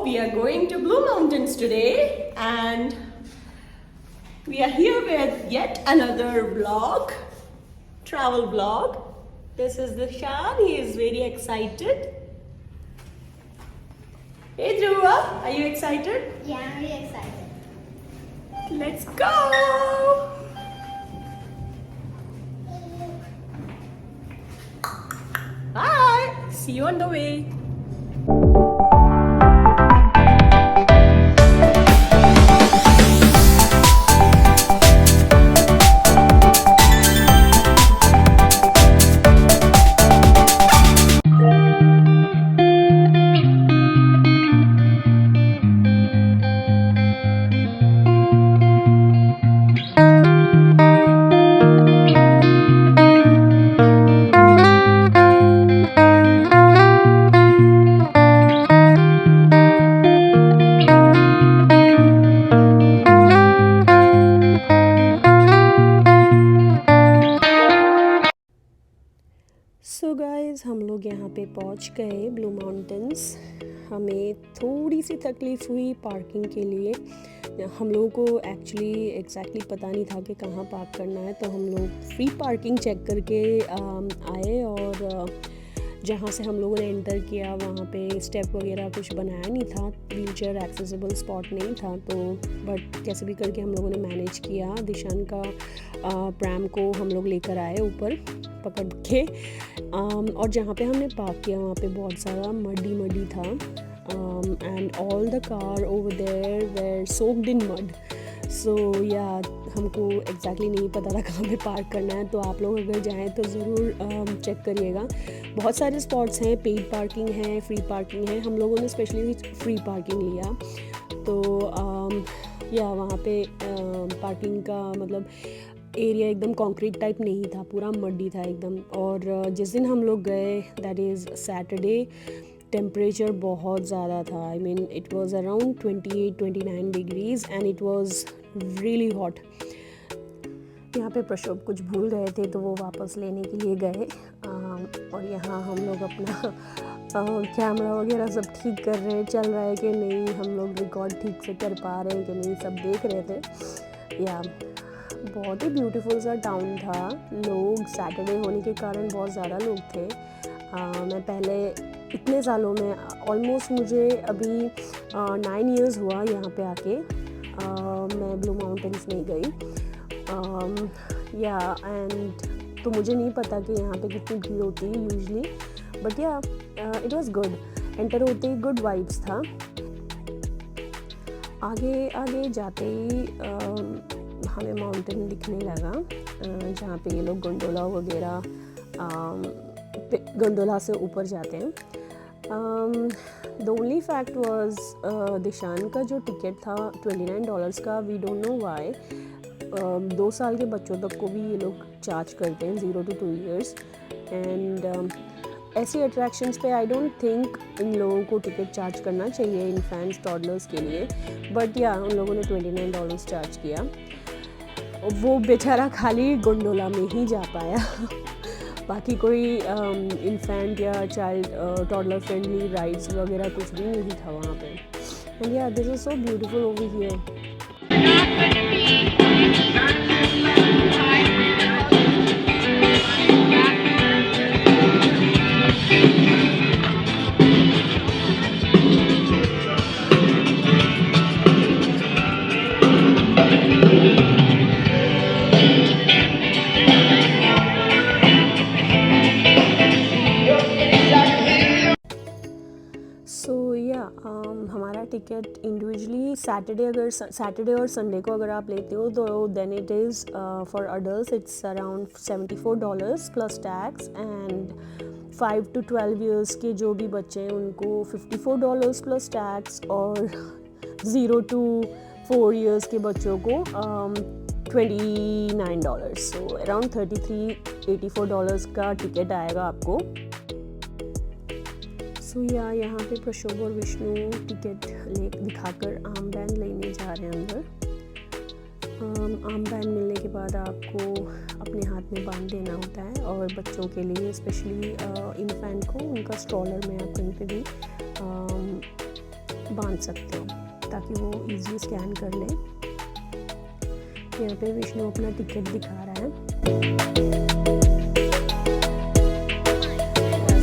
we are going to Blue Mountains today and we are here with yet another vlog, travel vlog. This is Dishan, he is very excited. Hey Dhruva, are you excited? Yeah, I'm really excited. Let's go! Bye! See you on the way. So guys हम लोग यहाँ पे पहुँच गए blue mountains. हमें थोड़ी सी तकलीफ़ हुई पार्किंग के लिए। हम लोगों को एक्चुअली एग्जैक्टली पता नहीं था कि कहाँ पार्क करना है, तो हम लोग फ्री पार्किंग चेक करके आए और जहाँ से हम लोगों ने एंटर किया वहाँ पे स्टेप वगैरह कुछ बनाया नहीं था, व्हीलचेयर एक्सेसिबल स्पॉट नहीं था, तो बट कैसे भी करके हम लोगों ने मैनेज किया। दिशान का प्रैम को हम लोग लेकर आए ऊपर पकड़ के और जहाँ पे हमने पार्क किया वहाँ पे बहुत सारा मडी था and all the car over there were soaked in mud. So yeah हमको एग्जैक्टली नहीं पता था कहाँ पे पार्क करना है, तो आप लोग अगर जाएं तो ज़रूर चेक करिएगा। बहुत सारे स्पॉट्स हैं, पेड पार्किंग है, फ्री पार्किंग है। हम लोगों ने स्पेशली फ्री पार्किंग लिया, तो या वहाँ पे पार्किंग का मतलब एरिया एकदम कंक्रीट टाइप नहीं था, पूरा मड्डी था एकदम। और जिस दिन हम लोग गए दैट इज़ सैटरडे, टेम्परेचर बहुत ज़्यादा था। I mean it was around 28-29 degrees and it was really hot. यहाँ पे प्रशोभ कुछ भूल गए थे तो वो वापस लेने के लिए गए और यहाँ हम लोग अपना कैमरा वगैरह सब ठीक कर रहे हैं, चल रहा है कि नहीं, हम लोग रिकॉर्ड ठीक से कर पा रहे हैं कि नहीं, सब देख रहे थे। या बहुत ही ब्यूटीफुल सा टाउन था। लोग सैटरडे होने के कारण बहुत ज़्यादा लोग थे। मैं पहले इतने सालों में ऑलमोस्ट मुझे अभी 9 इयर्स हुआ यहाँ पे आके मैं ब्लू माउंटेन्स नहीं गई। या एंड तो मुझे नहीं पता कि यहाँ पे कितनी भीड़ होती है यूजली, बट या इट वाज गुड। एंटर होते ही गुड वाइब्स था। आगे जाते ही हमें माउंटेन दिखने लगा जहाँ पे ये लोग गोंडोला वगैरह गोंडोला से ऊपर जाते हैं। द ओनली फैक्ट वाज दिशान का जो टिकट था $29 का। We don't know why. 2 साल के बच्चों तक को भी ये लोग चार्ज करते हैं, 0 to 2 years। एंड ऐसी अट्रैक्शंस पे आई डोंट थिंक इन लोगों को टिकट चार्ज करना चाहिए इन्फेंट्स टॉडलर्स के लिए, बट या उन लोगों ने $29 चार्ज किया। वो बेचारा खाली गोंडोला में ही जा पाया बाकी कोई इन्फेंट या चाइल्ड टॉडलर फ्रेंडली राइड्स वगैरह कुछ भी नहीं था वहाँ पे। एंड या this is so beautiful over here. हमारा टिकट इंडिविजुअली सैटरडे और संडे को अगर आप लेते हो तो then it is for adults it's around $74 plus tax, and 5 to 12 years के जो भी बच्चे हैं उनको $54 प्लस टैक्स, और 0 to 4 ईयर्स के बच्चों को $29। सो अराउंड $33-84 का टिकट आएगा आपको। सो या यहाँ पे प्रशोभ और विष्णु टिकट दिखाकर आर्म बैंड लेने जा रहे हैं अंदर। आर्म बैंड मिलने के बाद आपको अपने हाथ में बांध देना होता है, और बच्चों के लिए स्पेशली इन्फेंट को उनका स्ट्रॉलर में आप कहीं पे भी बांध सकते हो ताकि वो इजीली स्कैन कर ले। यहाँ पे विष्णु अपना टिकट दिखा रहा है।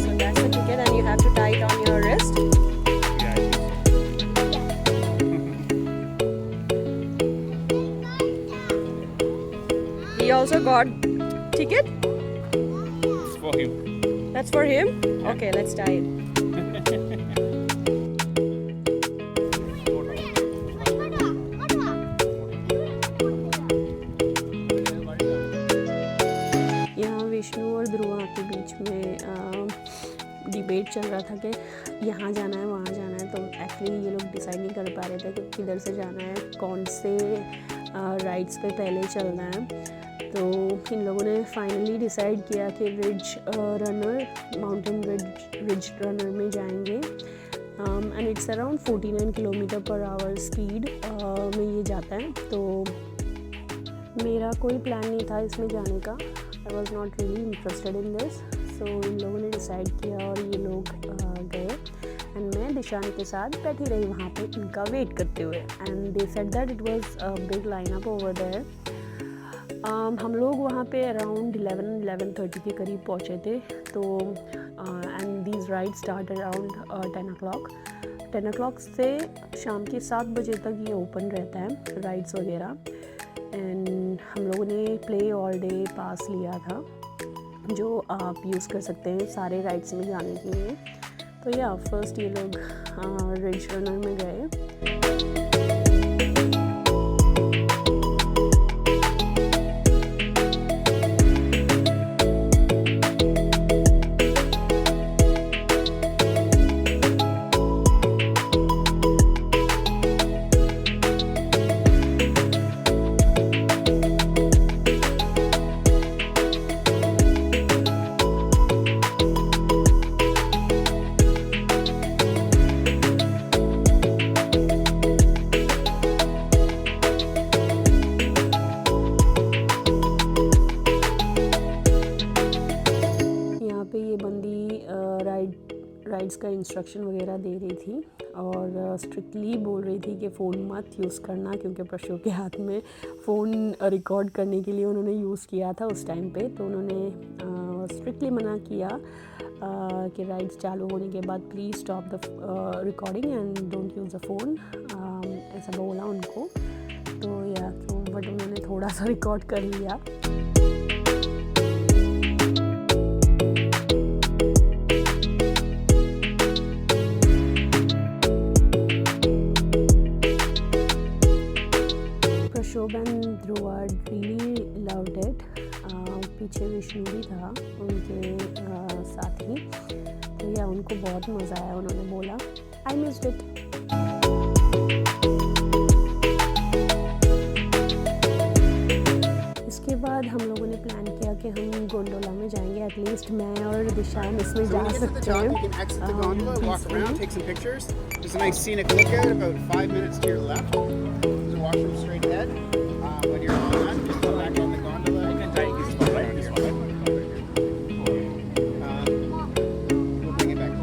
So that's the ticket and you have to tie it on your wrist. He also got ticket? It's for him. That's for him? Okay, let's tie it. यहाँ विष्णु और ध्रुवा के बीच में डिबेट चल रहा था कि यहाँ जाना है वहाँ जाना है, तो एक्चुअली ये लोग डिसाइड नहीं कर पा रहे थे कि किधर से जाना है, कौन से राइड्स पे पहले चलना है। तो इन लोगों ने फाइनली डिसाइड किया कि माउंटेन रिज रनर में जाएंगे and it's around 49 kilometre per hour speed में ये जाता है। तो मेरा कोई प्लान नहीं था इसमें जाने का, I was not really interested in this. So इन लोगों ने डिसाइड किया और ये लोग गए एंड मैं दिशान के साथ बैठी रही वहाँ पे इनका वेट करते हुए and they said that it was a big line up over there. हम लोग वहाँ पे अराउंड 11:30 के करीब पहुँचे थे। तो and these ride start around 10 o'clock। 10 o'clock से शाम के 7 बजे तक ये ओपन रहता है राइड्स वगैरह। एंड हम लोगों ने प्ले ऑल डे पास लिया था जो आप यूज़ कर सकते हैं सारे राइड्स में जाने के लिए। तो या फर्स्ट ये लोग रिज रनर में गए। राइड्स का इंस्ट्रक्शन वगैरह दे रही थी और स्ट्रिक्टली बोल रही थी कि फ़ोन मत यूज़ करना, क्योंकि प्रशो के हाथ में फ़ोन रिकॉर्ड करने के लिए उन्होंने यूज़ किया था उस टाइम पे। तो उन्होंने स्ट्रिक्टली मना किया कि राइड्स चालू होने के बाद please stop the recording and don't use the phone, ऐसा बोला उनको। तो बट उन्होंने थोड़ा सा रिकॉर्ड कर लिया। प्रशोभ and Dhruva really loved it. पीछे विष्णु भी था उनके साथ ही। तो या उनको बहुत मज़ा आया, उन्होंने बोला आई मिस्ड इट। इसके बाद हम लोगों ने प्लान किया कि हम गोंडोला में जाएंगे। एटलीस्ट मैं और दिशान इसमें जा सकते हैं। There's a nice scenic lookout about 5 minutes to your left. There's a washroom straight ahead. When you're on that, just go back on the gondola. You can take this one right here. We'll bring it back.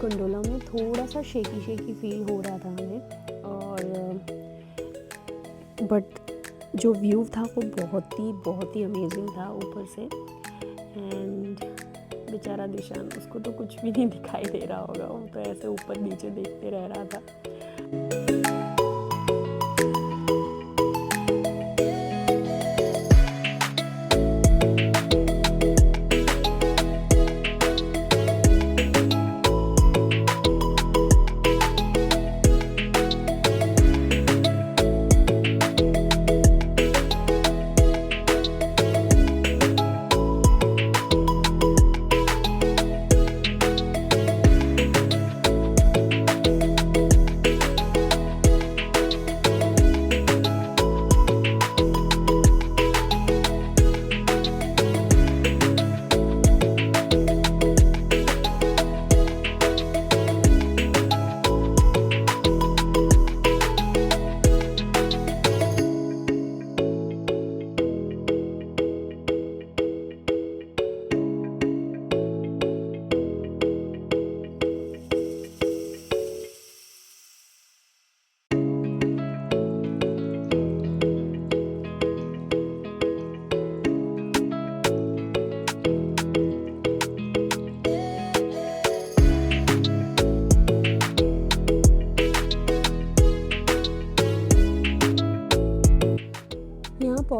Gondola में थोड़ा सा shaky feel हो रहा था हमें, और but जो view था वो बहुत ही अमेजिंग था ऊपर से। एंड बेचारा दिशान, उसको तो कुछ भी नहीं दिखाई दे रहा होगा, वो तो ऐसे ऊपर नीचे देखते रह रहा था।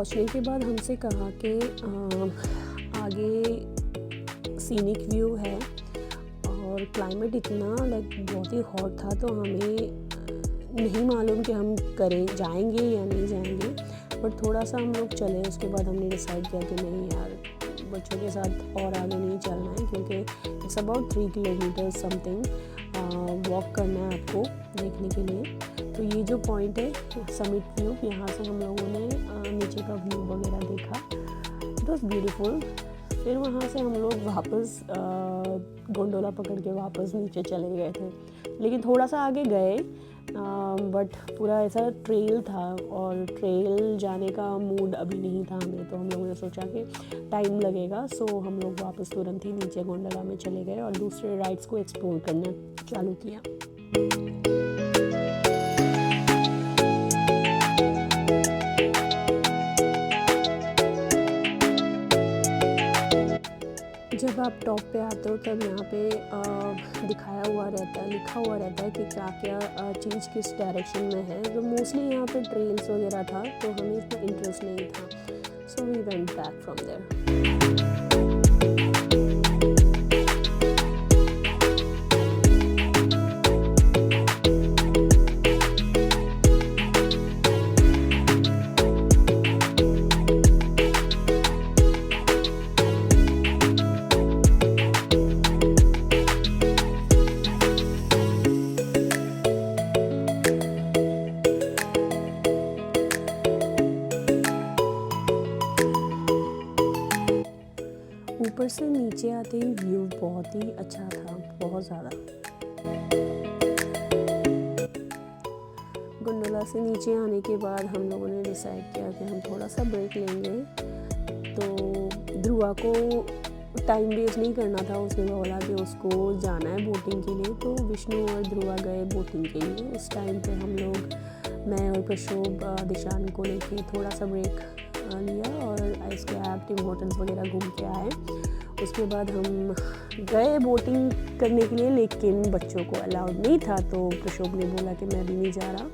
पहुंचने के बाद हमसे कहा कि आगे सीनिक व्यू है और क्लाइमेट इतना बहुत ही हॉट था, तो हमें नहीं मालूम कि हम जाएंगे या नहीं जाएंगे, बट थोड़ा सा हम लोग चले। उसके बाद हमने डिसाइड किया कि नहीं यार, बच्चों के साथ और आगे नहीं चलना है, क्योंकि it's about 3 kilometre something walk करना है आपको देखने के लिए। तो ये जो पॉइंट है समिट व्यू, यहाँ से हम लोगों ने नीचे का व्यू वगैरह देखा। It was beautiful. फिर वहाँ से हम लोग वापस गोंडोला पकड़ के वापस नीचे चले गए थे, लेकिन थोड़ा सा आगे गए, बट पूरा ऐसा ट्रेल था और ट्रेल जाने का मूड अभी नहीं था हमें, तो हम लोगों ने सोचा कि टाइम लगेगा, सो हम लोग वापस तुरंत ही नीचे गोंडोला में चले गए और दूसरे राइड्स को एक्सप्लोर करना चालू किया। जब आप टॉप पे आते हो तब यहाँ पे लिखा हुआ रहता है कि क्या क्या चीज़ किस डायरेक्शन में है। तो मोस्टली यहाँ पे ट्रेल्स वगैरह था, तो हमें इतना इंटरेस्ट नहीं था, so we went back from there. ऊपर से नीचे आते ही व्यू बहुत ही अच्छा था, बहुत ज़्यादा। गोंडोला से नीचे आने के बाद हम लोगों ने डिसाइड किया कि हम थोड़ा सा ब्रेक लेंगे। तो ध्रुवा को टाइम वेस्ट नहीं करना था, उसने बोला कि उसको जाना है बोटिंग के लिए, तो विष्णु और ध्रुवा गए बोटिंग के लिए। उस टाइम पे हम लोग, मैं और प्रशोभ दिशान को लेके थोड़ा सा ब्रेक लिया और आइस कैप, टिम होटल्स वगैरह घूम के आए। उसके बाद हम गए बोटिंग करने के लिए, लेकिन बच्चों को अलाउड नहीं था, तो प्रशोभ ने बोला कि मैं भी नहीं जा रहा।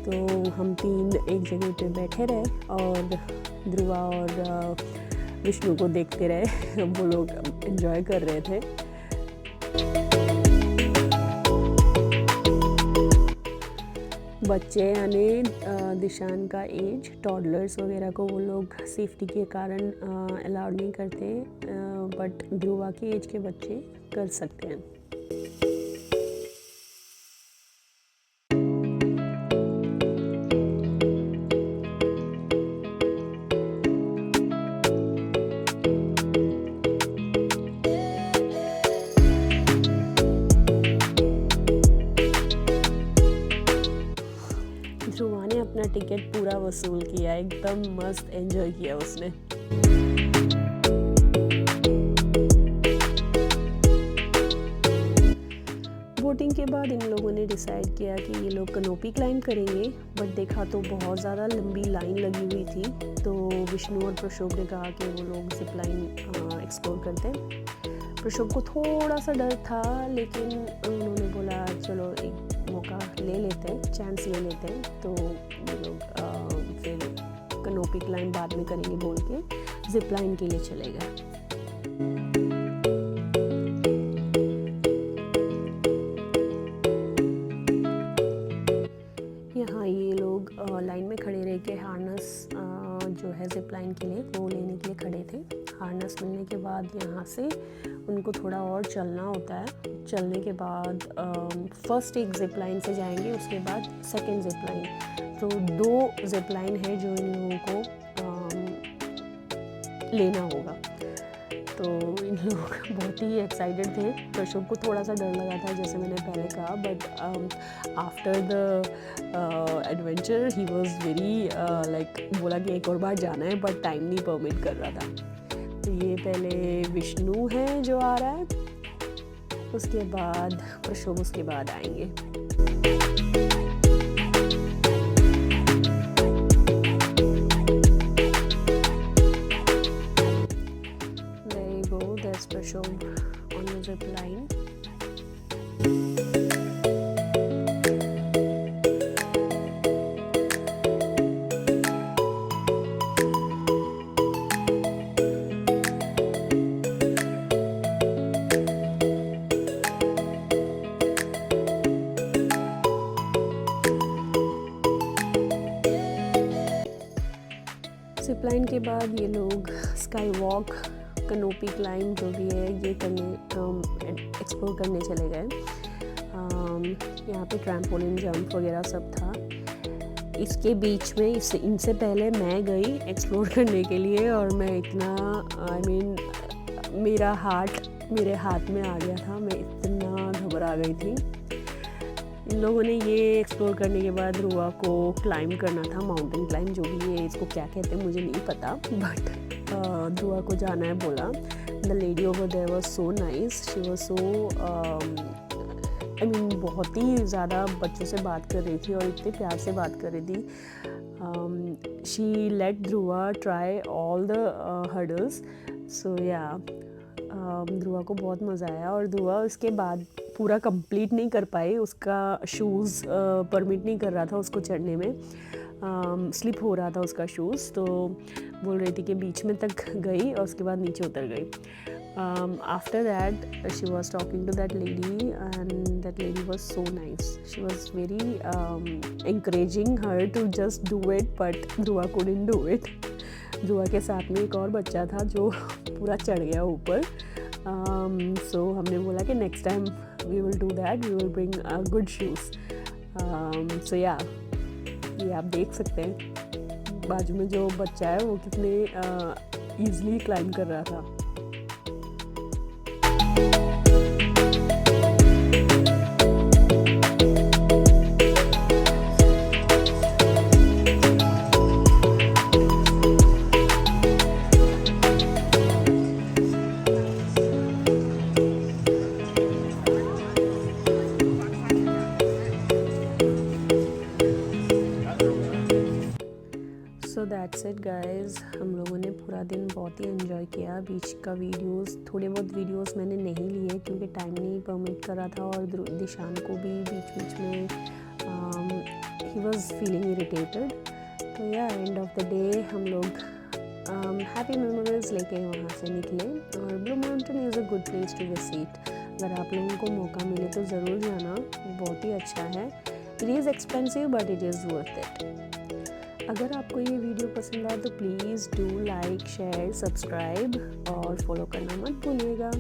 तो हम 3 एक जगह पे बैठे रहे और ध्रुवा और विष्णु को देखते रहे। वो लोग एंजॉय कर रहे थे। बच्चे यानी दिशान का एज, टॉडलर्स वगैरह को वो लोग सेफ्टी के कारण अलाउड नहीं करते, बट ध्रुवा की एज के बच्चे कर सकते हैं। ध्रुवा ने अपना टिकट पूरा वसूल किया, एकदम मस्त एंजॉय किया उसने। बोटिंग के बाद इन लोगों ने डिसाइड किया कि ये लोग कनोपी क्लाइंब करेंगे, बट देखा तो बहुत ज़्यादा लंबी लाइन लगी हुई थी, तो विष्णु और प्रशोभ ने कहा कि वो लोग जिप लाइन एक्सप्लोर करते हैं। प्रशोभ को थोड़ा सा डर था, लेकिन उन्होंने बोला चलो एक मौका ले लेते हैं, चांस ले लेते हैं। तो वो लोग फिर कनोपी क्लाइंब बाद में करेंगे बोल के जिप लाइन के लिए चले गए। यहाँ ये लोग लाइन में खड़े रह के हार्नस जो है जिप लाइन के लिए वो लेने के लिए खड़े थे। हार्नस मिलने के बाद यहाँ से उनको थोड़ा और चलना होता है। चलने के बाद फर्स्ट एक जिप लाइन से जाएंगे, उसके बाद सेकंड जिप लाइन। तो 2 जिप लाइन है जो इन लोगों को लेना होगा। तो इन लोग बहुत ही एक्साइटेड थे। प्रशोभ को थोड़ा सा डर लगा था, जैसे मैंने पहले कहा, but after the adventure he was very like, बोला कि एक और बार जाना है, बट टाइम नहीं परमिट कर रहा था। तो ये पहले विष्णु है जो आ रहा है, उसके बाद प्रशोभ, उसके बाद आएंगे। There you go, there's Prashobh on the zip line. Zip line के बाद ये लोग स्काई वॉक, कनोपी क्लाइंब जो भी है ये करने एक्सप्लोर करने चले गए। यहाँ पे ट्रैम्पोलिन जंप वगैरह सब था। इसके बीच में इनसे पहले मैं गई एक्सप्लोर करने के लिए और मैं इतना मेरा हार्ट मेरे हाथ में आ गया था, मैं इतना घबरा गई थी। इन लोगों ने ये एक्सप्लोर करने के बाद ध्रुवा को क्लाइंब करना था, माउंटेन क्लाइंब जो भी है, इसको क्या कहते हैं मुझे नहीं पता, बट ध्रुवा को जाना है बोला। The lady over there was so nice, she was so बहुत ही ज़्यादा बच्चों से बात कर रही थी और इतने प्यार से बात कर रही थी। She let Dhruva try all the hurdles. So yeah Dhruva को बहुत मज़ा आया और ध्रुवा उसके बाद पूरा कंप्लीट नहीं कर पाई, उसका शूज़ परमिट नहीं कर रहा था उसको चढ़ने में, स्लिप हो रहा था उसका शूज़, तो बोल रही थी कि बीच में तक गई और उसके बाद नीचे उतर गई। After that she was talking to that lady and that lady was so nice. She was very encouraging her to just do it, but Dhruva couldn't do it. Dhruva के साथ में एक और बच्चा था जो पूरा चढ़ गया ऊपर। So हमने बोला कि next time we will do that, we will bring good shoes. So yeah, ये आप देख सकते हैं बाजू में जो बच्चा है वो कितने easily क्लाइंब कर रहा था। सो दैट्स इट गाइज़, हम लोगों ने पूरा दिन बहुत ही एंजॉय किया। बीच का वीडियोस, थोड़े बहुत वीडियोस मैंने नहीं लिए क्योंकि टाइम नहीं परमिट कर रहा था और दिशान को भी बीच बीच में ही वाज फीलिंग इरिटेटेड। तो या एंड ऑफ द डे हम लोग हैप्पी मेमोरीज लेके वहाँ से निकले। और blue mountain is a good place to visit, अगर आप लोगों को मौका मिले तो ज़रूर जाना, बहुत ही अच्छा है। It is expensive but it is worth it. अगर आपको ये वीडियो पसंद आए तो please do like, share, subscribe और फॉलो करना मत भूलिएगा।